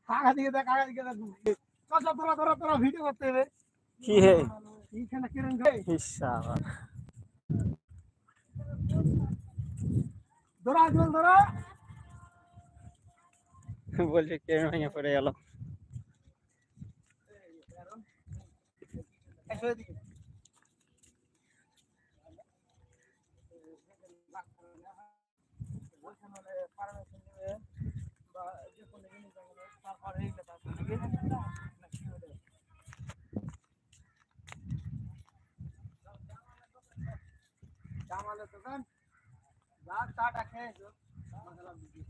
কাকা দিকে দেখ, কাকা দিকে দেখ। চাচা তোরা ভিডিও করতে হবে। কি হে এইখানে কিরণ রে? হিসাব ধরা। বলছে কে ভেঙে পড়ে গেল। এসো এদিকে। জামালের দোকান যা চাটা খেয়েছো মশলা দিবি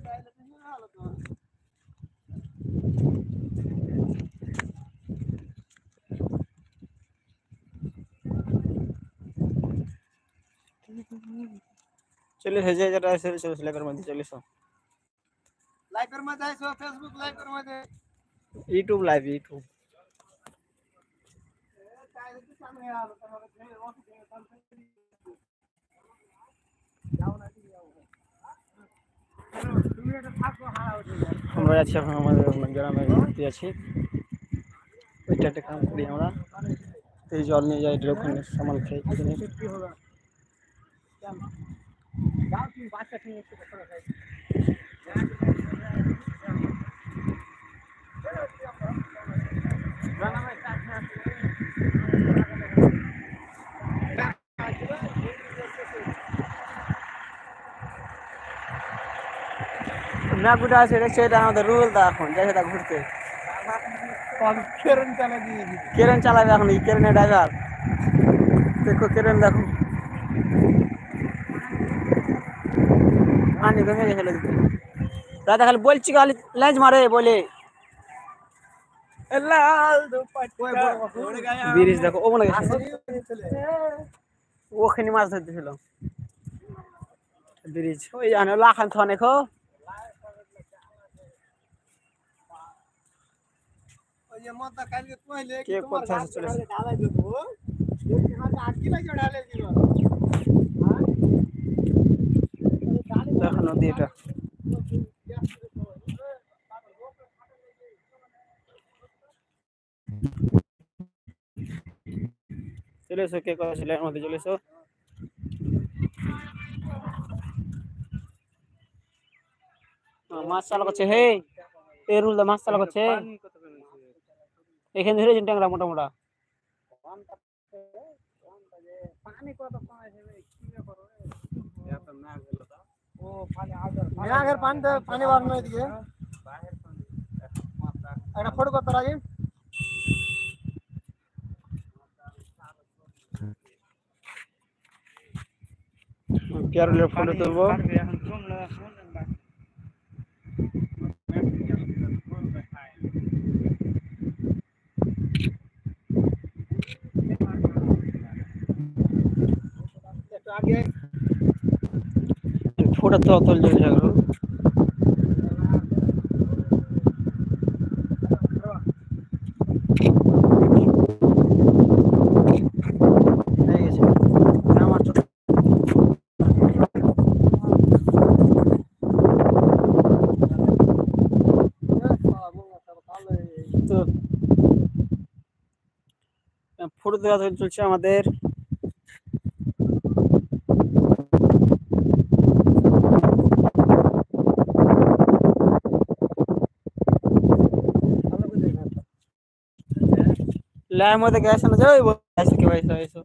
তাইলে তুমি ভালো তো চলে হেজে যেটা আছে লাইভের মধ্যে চলে এসো। লাইভের মধ্যে আইছো, ফেসবুক লাইভের মধ্যে ইউটিউব লাইভ ইউটিউব। তাইলে তো সামনে আলো তোমার ফের অফিস থেকে কাল যাও না কি যাও তুমি এটা থাকো হারা হয়ে যাবে। আমরা আছি এখন আমাদের গ্রামে ঘুরতে আছি। ওইটা একটা কাম করি আমরা, এই জল নিয়ে যাই ওখানে সামান খেয়ে কিনে। কি হলো যাও তুমি বাচ্চা নিয়ে একটু কথা বলো। না গুটা আছে দেখছে, এটা আমাদের রুল দা এখন যাই তা ঘুরতে। কেরন চালা দিয়ে দিবি কেরেন চালাবে এখন, এই কেরেনের ড্রাইভার দেখো, কেরেন দেখো পানি ভেঙে গেছে দিতে। দাদা খালি বলছি খালি লেজ মারে বলে। লাল দুপাট্টা ব্রিজ দেখো ও মনে গেছে, ওখানে মাছ ধরতেছিল ব্রিজ। ওই জানো লাখান থানে খো ওই যে মদটা কালকে কইলে কে তোমার কোথায় চলে গাছ ঢালাই দেব এই হাতে আটকি লাগে ঢালে দিব দেখো নদী এটা। চলে এসো, কে কথা ছিল এর মধ্যে চলে এসো। মাছ চালা করছে হে, এই রুল দা মাছ চালা করছে এখানে ধরে ট্যাংরা মোটা মোটা। পানি কত সময় হবে কি ব্যাপার এত না গেল তো ও পানি আদার মেঘের পানি বার নয় দিকে বাহির পানি একটা ফটো করতে লাগে প্যারোলের ফটো তুলবো। এখন তোমরা শুনলেন না একটু আগে ফটো তো তুল যাবে জানো। এই গেছে আমার ছোট ফটো তোলা চলছে আমাদের। লাইভ মধ্যে গ্যাস না যাই বলছে কি ভাই এসো